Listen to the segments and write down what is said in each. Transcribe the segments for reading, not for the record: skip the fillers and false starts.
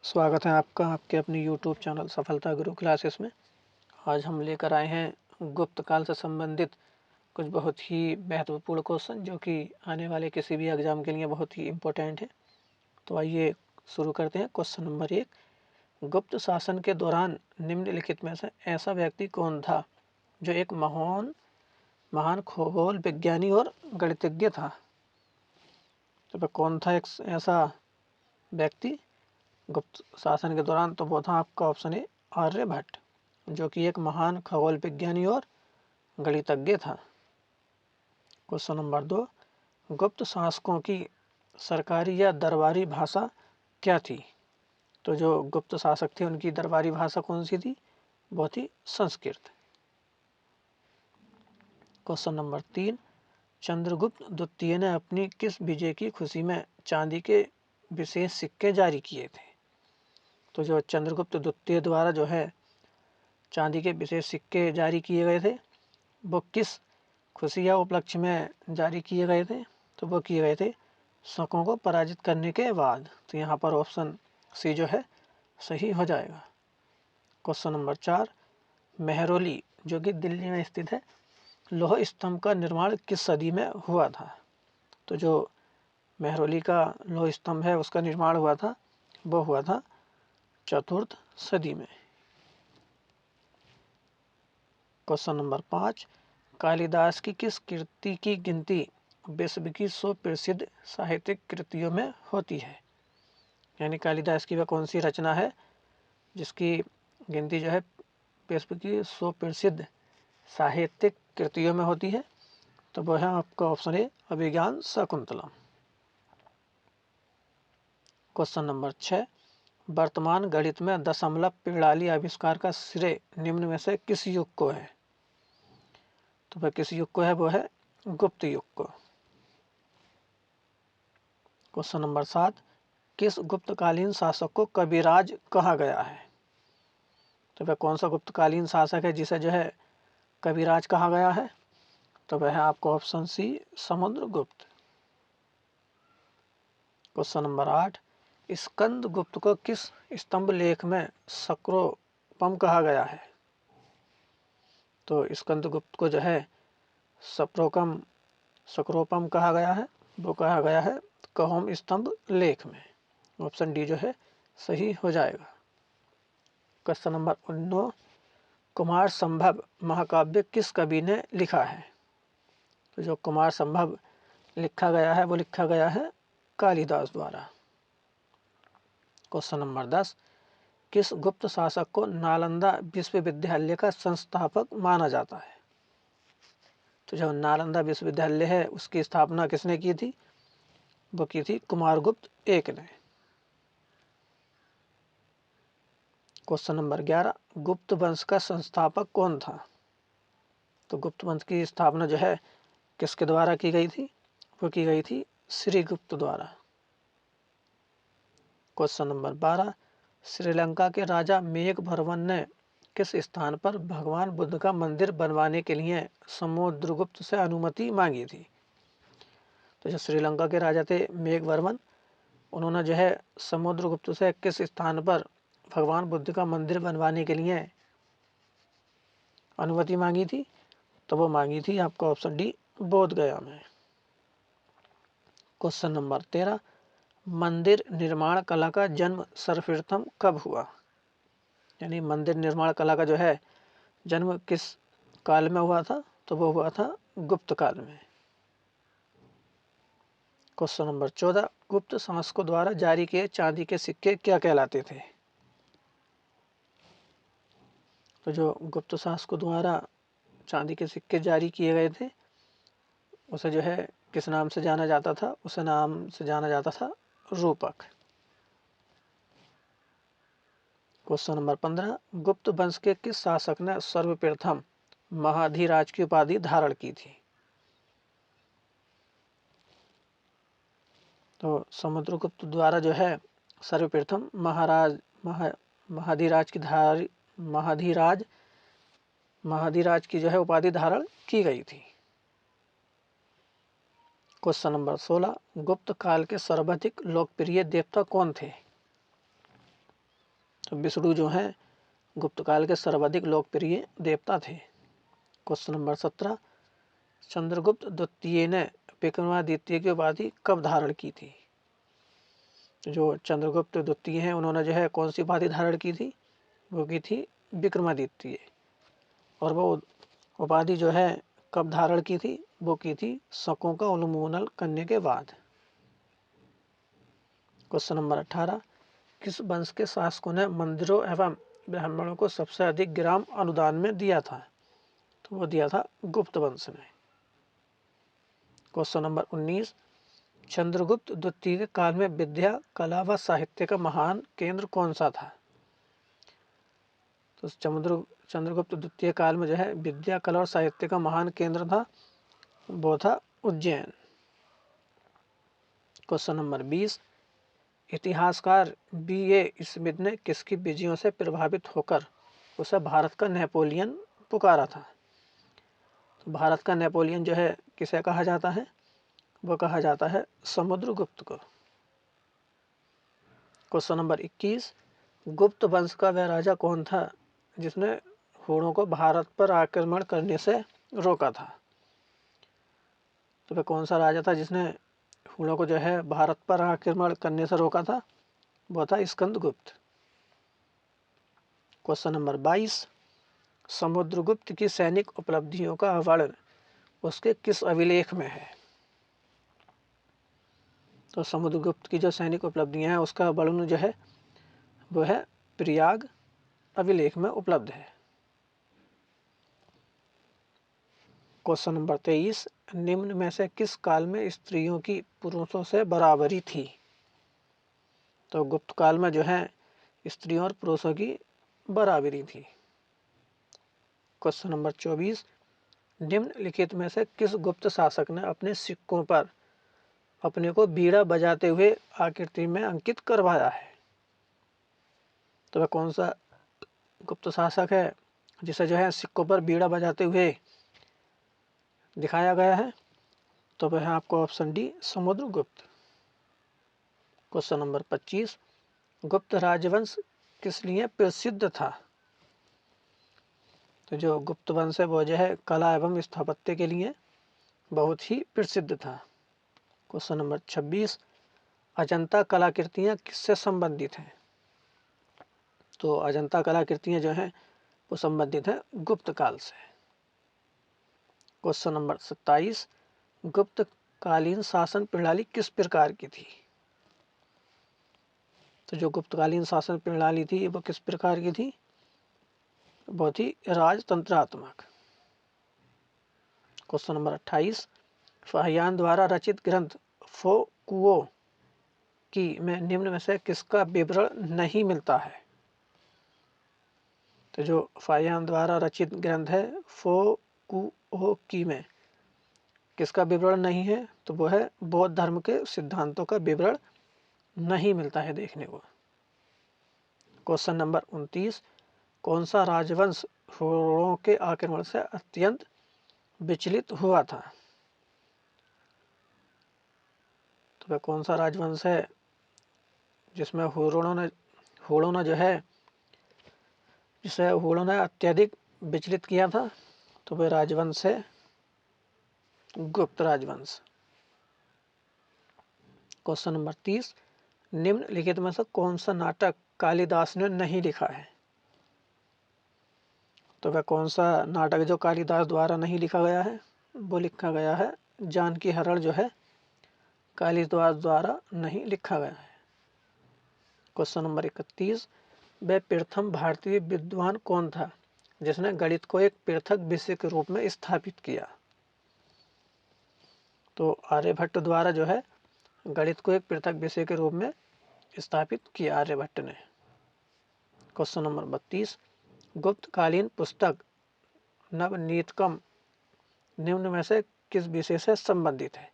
स्वागत है आपका आपके अपने YouTube चैनल सफलता गुरु क्लासेस में। आज हम लेकर आए हैं गुप्त काल से संबंधित कुछ बहुत ही महत्वपूर्ण क्वेश्चन जो कि आने वाले किसी भी एग्जाम के लिए बहुत ही इम्पोर्टेंट है। तो आइए शुरू करते हैं। क्वेश्चन नंबर 1, गुप्त शासन के दौरान निम्नलिखित में से ऐसा व्यक्ति कौन था जो एक महान खगोल विज्ञानी और गणितज्ञ था। तो वह कौन था एक ऐसा व्यक्ति गुप्त शासन के दौरान? तो वो था आपका ऑप्शन ए आर्यभट्ट, जो कि एक महान खगोल विज्ञानी और गणितज्ञ था। क्वेश्चन नंबर 2, गुप्त शासकों की सरकारी या दरबारी भाषा क्या थी? तो जो गुप्त शासक थे उनकी दरबारी भाषा कौन सी थी? वो थी संस्कृत। क्वेश्चन नंबर 3, चंद्रगुप्त द्वितीय ने अपनी किस विजय की खुशी में चांदी के विशेष सिक्के जारी किए थे? तो जो चंद्रगुप्त द्वितीय द्वारा जो है चांदी के विशेष सिक्के जारी किए गए थे वो किस खुशी या उपलक्ष्य में जारी किए गए थे? तो वो किए गए थे शकों को पराजित करने के बाद। तो यहाँ पर ऑप्शन सी जो है सही हो जाएगा। क्वेश्चन नंबर 4, मेहरौली जो कि दिल्ली में स्थित है लौह स्तंभ का निर्माण किस सदी में हुआ था? तो जो मेहरौली का लौह स्तंभ है उसका निर्माण हुआ था वो हुआ था चतुर्थ सदी में। क्वेश्चन नंबर 5, कालिदास की किस कृति की गिनती विश्व की 100 प्रसिद्ध साहित्यिक कृतियों में होती है? यानी कालिदास की वह कौन सी रचना है जिसकी गिनती जो है विश्व की 100 प्रसिद्ध साहित्यिक कृतियों में होती है? तो वह है आपका option A Abhigyan Shakuntalam. Question number 6, वर्तमान गणित में दशमलव प्रणाली आविष्कार का श्रेय निम्न में से किस युग को है? तो वह किस युग को है? वो है गुप्त युग को। क्वेश्चन नंबर 7, किस गुप्तकालीन शासक को कविराज कहा गया है? तो वह कौन सा गुप्तकालीन शासक है जिसे जो है कविराज कहा गया है? तो वह है आपको option C Samudragupta. Question number 8, Skanda Gupta को किस स्तंभ लेख में सक्रोपम कहा गया है? तो स्कंद गुप्त को जो है सक्रोपम कहा गया है, वो कहा गया है कहोम स्तंभ लेख में। ऑप्शन डी जो है सही हो जाएगा। क्वेश्चन नंबर 9, कुमार संभव महाकाव्य किस कवि ने लिखा है? तो जो कुमार संभव लिखा गया है वो लिखा गया है कालिदास द्वारा। क्वेश्चन नंबर 10, किस गुप्त शासक को नालंदा विश्वविद्यालय का संस्थापक माना जाता है? तो जो नालंदा विश्वविद्यालय है उसकी स्थापना किसने की थी? वो की थी कुमारगुप्त एक ने। क्वेश्चन नंबर 11, गुप्त वंश का संस्थापक कौन था? तो गुप्त वंश की स्थापना जो है किसके द्वारा की गई थी? वो की गई थी श्रीगुप्त द्वारा। क्वेश्चन नंबर 12, श्रीलंका के राजा मेघवर्मन ने किस स्थान पर भगवान बुद्ध का मंदिर बनवाने के लिए समुद्रगुप्त से अनुमति मांगी थी? तो जो श्रीलंका के राजा थे मेघवर्मन, उन्होंने जो है समुद्रगुप्त से किस स्थान पर भगवान बुद्ध का मंदिर बनवाने के लिए अनुमति मांगी थी? तो वो मांगी थी आपका ऑप्शन डी बोध गया में। क्वेश्चन नंबर 13, मंदिर निर्माण कला का जन्म सर्वप्रथम कब हुआ? यानी मंदिर निर्माण कला का जो है जन्म किस काल में हुआ था? तो वो हुआ था गुप्त काल में। क्वेश्चन नंबर 14, गुप्त शासकों द्वारा जारी किए चांदी के सिक्के क्या कहलाते थे? तो जो गुप्त शासकों द्वारा चांदी के सिक्के जारी किए गए थे उसे जो है किस नाम से जाना जाता था? उसे नाम से जाना जाता था रूपक। क्वेश्चन नंबर 15, गुप्त वंश के किस शासक ने सर्वप्रथम महाधिराज की उपाधि धारण की थी? तो समुद्रगुप्त द्वारा जो है सर्वप्रथम महाधिराज की जो है उपाधि धारण की गई थी। क्वेश्चन नंबर 16, गुप्त काल के सर्वाधिक लोकप्रिय देवता कौन थे? तो विष्णु जो हैं गुप्त काल के सर्वाधिक लोकप्रिय देवता थे। क्वेश्चन नंबर 17, चंद्रगुप्त द्वितीय ने विक्रमादित्य की उपाधि कब धारण की थी? जो चंद्रगुप्त द्वितीय हैं उन्होंने जो है कौन सी उपाधि धारण की थी? वो की थी विक्रमादित्य। और वो उपाधि जो है कब धारण की थी? वो की थी शकों का उन्मूलन करने के बाद। क्वेश्चन नंबर 18, किस वंश के शासकों ने मंदिरों एवं ब्राह्मणों को सबसे अधिक ग्राम अनुदान में दिया था? तो वो दिया था गुप्त वंश ने। क्वेश्चन नंबर 19, चंद्रगुप्त द्वितीय के काल में विद्या, कला व साहित्य का महान केंद्र कौन सा था? तो चंद्रगुप्त द्वितीय काल में जो है विद्या, कला और साहित्य का महान केंद्र था, वो था उज्जैन। क्वेश्चन नंबर 20, इतिहासकार B.A. स्मिथ ने किसकी विजयों से प्रभावित होकर उसे भारत का नेपोलियन पुकारा था? तो भारत का नेपोलियन जो है किसे कहा जाता है? वो कहा जाता है समुद्रगुप्त को। क्वेश्चन नंबर 21, गुप्त वंश का वह राजा कौन था जिसने हूणों को भारत पर आक्रमण करने से रोका था? तो वह कौन सा राजा था जिसने हूणों को जो है भारत पर आक्रमण करने से रोका था? वो था स्कंदगुप्त। क्वेश्चन नंबर 22, समुद्रगुप्त की सैनिक उपलब्धियों का वर्णन उसके किस अभिलेख में है? तो समुद्रगुप्त की जो सैनिक उपलब्धियां हैं उसका वर्णन जो है वो है प्रयाग अभिलेख में उपलब्ध है। क्वेश्चन नंबर 23, निम्न में से किस काल में स्त्रियों की पुरुषों से बराबरी थी? तो गुप्त काल में जो है स्त्रियों और पुरुषों की बराबरी थी। क्वेश्चन नंबर 24, निम्नलिखित में से किस गुप्त शासक ने अपने सिक्कों पर अपने को बीड़ा बजाते हुए आकृति में अंकित करवाया है? तो वह कौन सा गुप्त शासक है जिसे जो है सिक्कों पर बीड़ा बजाते हुए दिखाया गया है? तो वह है आपको option D, Samudragupta. Question number 25, गुप्त राजवंश किस लिए प्रसिद्ध था? तो जो गुप्त वंश है वो जो है कला एवं स्थापत्य के लिए बहुत ही प्रसिद्ध था। क्वेश्चन नंबर 26, अजंता कलाकृतियाँ किससे संबंधित हैं? तो अजंता कलाकृतियाँ जो हैं वो संबंधित हैं गुप्त काल से। क्वेश्चन नंबर 27, गुप्त कालीन शासन प्रणाली किस प्रकार की थी? तो जो गुप्तकालीन शासन प्रणाली थी वो किस प्रकार की थी? बहुत ही राजतंत्रात्मक। क्वेश्चन नंबर 28, फाहियान द्वारा रचित ग्रंथ फो कुओ की में निम्न में से किसका विवरण नहीं मिलता है? तो जो फाहियान द्वारा रचित ग्रंथ है फो कुओ की में किसका विवरण नहीं है? तो वो है बौद्ध धर्म के सिद्धांतों का विवरण नहीं मिलता है देखने को। क्वेश्चन नंबर 29, कौन सा राजवंश हूणों के आक्रमण से अत्यंत विचलित हुआ था? तो वह कौन सा राजवंश है जिसमें हूणों ने जो है जिसे हूणों ने अत्यधिक विचलित किया था? तो वह राजवंश है गुप्त राजवंश। क्वेश्चन नंबर 30, निम्नलिखित में से कौन सा नाटक कालिदास ने नहीं लिखा है? तो वह कौन सा नाटक जो कालिदास द्वारा नहीं लिखा गया है? वो लिखा गया है जानकी हरण जो है कालिदास द्वारा नहीं लिखा गया है। क्वेश्चन नंबर 31, वह प्रथम भारतीय विद्वान कौन था जिसने गणित को एक पृथक विषय के रूप में स्थापित किया? तो आर्यभट्ट द्वारा जो है गणित को एक पृथक विषय के रूप में स्थापित किया आर्यभट्ट ने। क्वेश्चन नंबर 32, गुप्तकालीन पुस्तक नवनीतकम निम्न में से किस विषय से संबंधित है?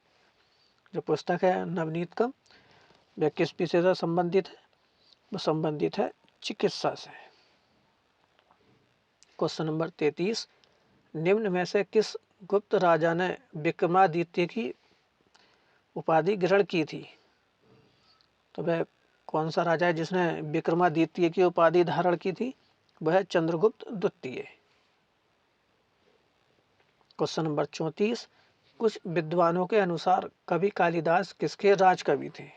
जो पुस्तक है नवनीतकम वह किस विषय से संबंधित है? वो संबंधित है चिकित्सा से। क्वेश्चन नंबर 33, निम्न में से किस गुप्त राजा ने विक्रमादित्य की उपाधि ग्रहण की थी? तो वह कौन सा राजा है जिसने विक्रमादित्य की उपाधि धारण की थी? वह है चंद्रगुप्त द्वितीय। क्वेश्चन नंबर 34, कुछ विद्वानों के अनुसार कवि कालिदास किसके राजकवि थे?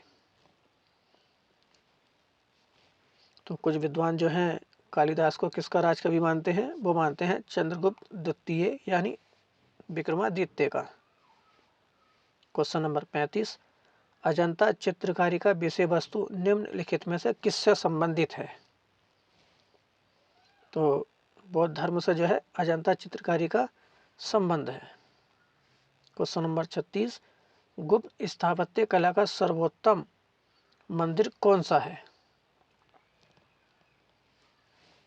तो कुछ विद्वान जो हैं कालिदास को किसका राजकवि मानते हैं? वो मानते हैं चंद्रगुप्त द्वितीय यानी विक्रमादित्य का। क्वेश्चन नंबर 35, अजंता चित्रकारी का विषय वस्तु निम्नलिखित में से किससे संबंधित है? तो बौद्ध धर्म से जो है अजंता चित्रकारी का संबंध है। क्वेश्चन नंबर 36, गुप्त स्थापत्य कला का सर्वोत्तम मंदिर कौन सा है?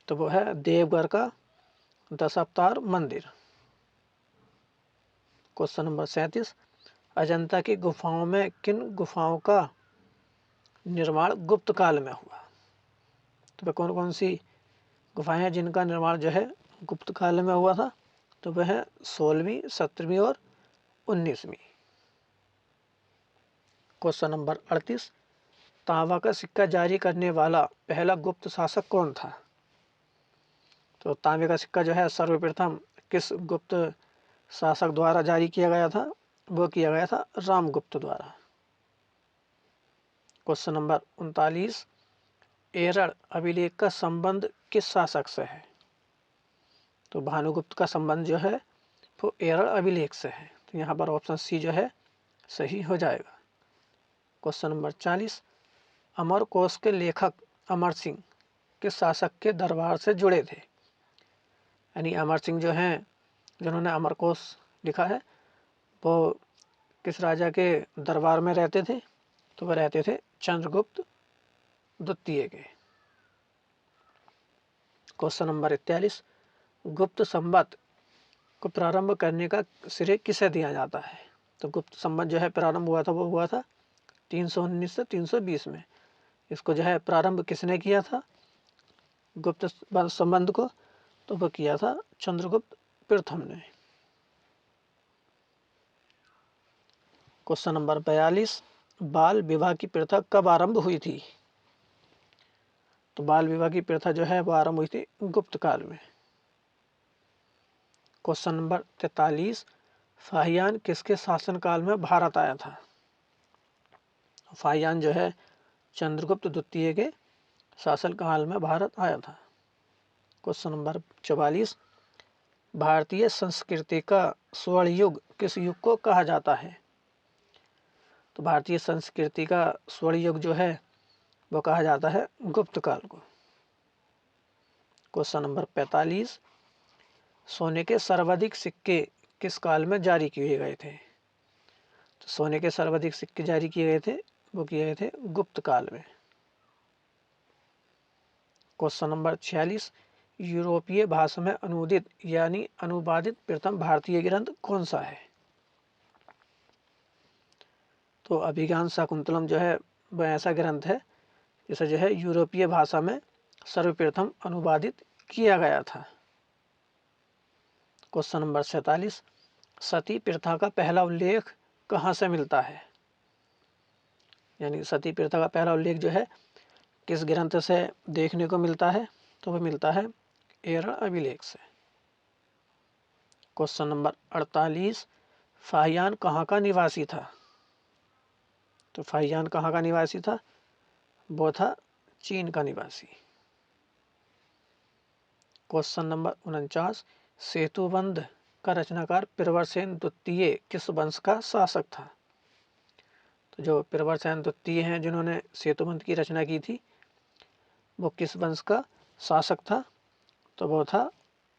तो वो है देवगढ़ का दशावतार मंदिर। क्वेश्चन नंबर 37, अजंता की गुफाओं में किन गुफाओं का निर्माण गुप्त काल में हुआ? तो वह कौन कौन सी गुफाएं हैं जिनका निर्माण जो है गुप्त काल में हुआ था? तो वह है 16वीं, 17वीं और 19वीं। क्वेश्चन नंबर 38, तांबा का सिक्का जारी करने वाला पहला गुप्त शासक कौन था? तो तांबे का सिक्का जो है सर्वप्रथम किस गुप्त शासक द्वारा जारी किया गया था? वो किया गया था रामगुप्त द्वारा। क्वेश्चन नंबर 39, एरड़ अभिलेख का संबंध किस शासक से है? तो भानुगुप्त का संबंध जो है वो एरड़ अभिलेख से है। तो यहाँ पर ऑप्शन सी जो है सही हो जाएगा। क्वेश्चन नंबर 40, अमरकोश के लेखक अमर सिंह किस शासक के दरबार से जुड़े थे? यानी अमर सिंह जो हैं जिन्होंने अमरकोश लिखा है वो किस राजा के दरबार में रहते थे? तो वह रहते थे चंद्रगुप्त द्वितीय के। क्वेश्चन नंबर 41, गुप्त संवत को प्रारंभ करने का श्रेय किसे दिया जाता है? तो गुप्त संवत जो है प्रारंभ हुआ था वो हुआ था 319 से 320 में। इसको जो है प्रारंभ किसने किया था गुप्त संबंध को? तो वो किया था चंद्रगुप्त प्रथम ने। क्वेश्चन नंबर 42, बाल विवाह की प्रथा कब आरंभ हुई थी? तो बाल विवाह की प्रथा जो है वो आरंभ हुई थी गुप्त काल में। क्वेश्चन नंबर 43, फाहियान किसके शासनकाल में भारत आया था? फाहियान जो है चंद्रगुप्त द्वितीय के शासनकाल में भारत आया था। क्वेश्चन नंबर 44, भारतीय संस्कृति का स्वर्ण युग किस युग को कहा जाता है? तो भारतीय संस्कृति का स्वर्ण युग जो है वो कहा जाता है गुप्त काल को। क्वेश्चन नंबर 45, सोने के सर्वाधिक सिक्के किस काल में जारी किए गए थे? तो सोने के सर्वाधिक सिक्के जारी किए गए थे वो किए गए थे गुप्त काल में। क्वेश्चन नंबर 46, यूरोपीय भाषा में अनुदित यानी अनुवादित प्रथम भारतीय ग्रंथ कौन सा है? तो अभिज्ञान शाकुंतलम जो है वह ऐसा ग्रंथ है जिसे जो है यूरोपीय भाषा में सर्वप्रथम अनुवादित किया गया था। क्वेश्चन नंबर 47, सती प्रथा का पहला उल्लेख कहाँ से मिलता है? यानी सती प्रथा का पहला उल्लेख जो है किस ग्रंथ से देखने को मिलता है? तो वह मिलता है एरड़ अभिलेख से। क्वेश्चन नंबर 48, फाहियान कहाँ का निवासी था? तो फाहियान कहाँ का निवासी था? वो था चीन का निवासी। क्वेश्चन नंबर 49, सेतुबंध का रचनाकार प्रवरसेन द्वितीय किस वंश का शासक था? तो जो प्रवरसेन द्वितीय हैं जिन्होंने सेतुबंध की रचना की थी वो किस वंश का शासक था? तो वो था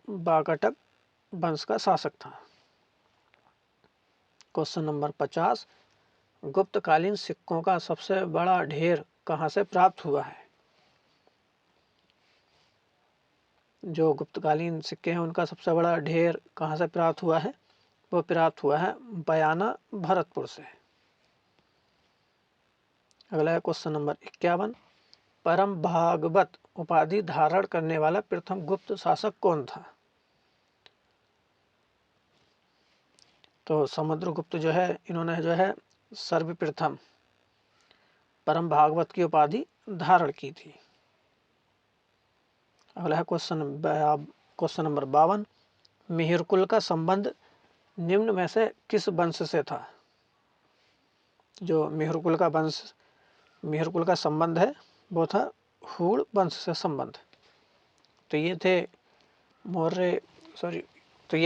वाकाटक वंश का शासक था। क्वेश्चन नंबर 50, गुप्तकालीन सिक्कों का सबसे बड़ा ढेर कहाँ से प्राप्त हुआ है? जो गुप्तकालीन सिक्के हैं उनका सबसे बड़ा ढेर कहाँ से प्राप्त हुआ है? वो प्राप्त हुआ है बयाना भरतपुर से। अगला है क्वेश्चन नंबर 51, परम भागवत उपाधि धारण करने वाला प्रथम गुप्त शासक कौन था? तो समुद्रगुप्त जो है इन्होंने जो है सर्वप्रथम परम भागवत की उपाधि धारण की थी। अगला है क्वेश्चन नंबर 52। मिहिरकुल का संबंध निम्न में से किस वंश से था? जो मिहिरकुल का संबंध है वो था हूण वंश से संबंध। तो ये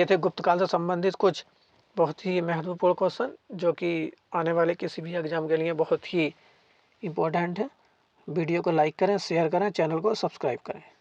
थे गुप्त काल से संबंधित कुछ बहुत ही महत्वपूर्ण क्वेश्चन, जो कि आने वाले किसी भी एग्जाम के लिए बहुत ही इम्पोर्टेंट है। वीडियो को लाइक करें, शेयर करें, चैनल को सब्सक्राइब करें।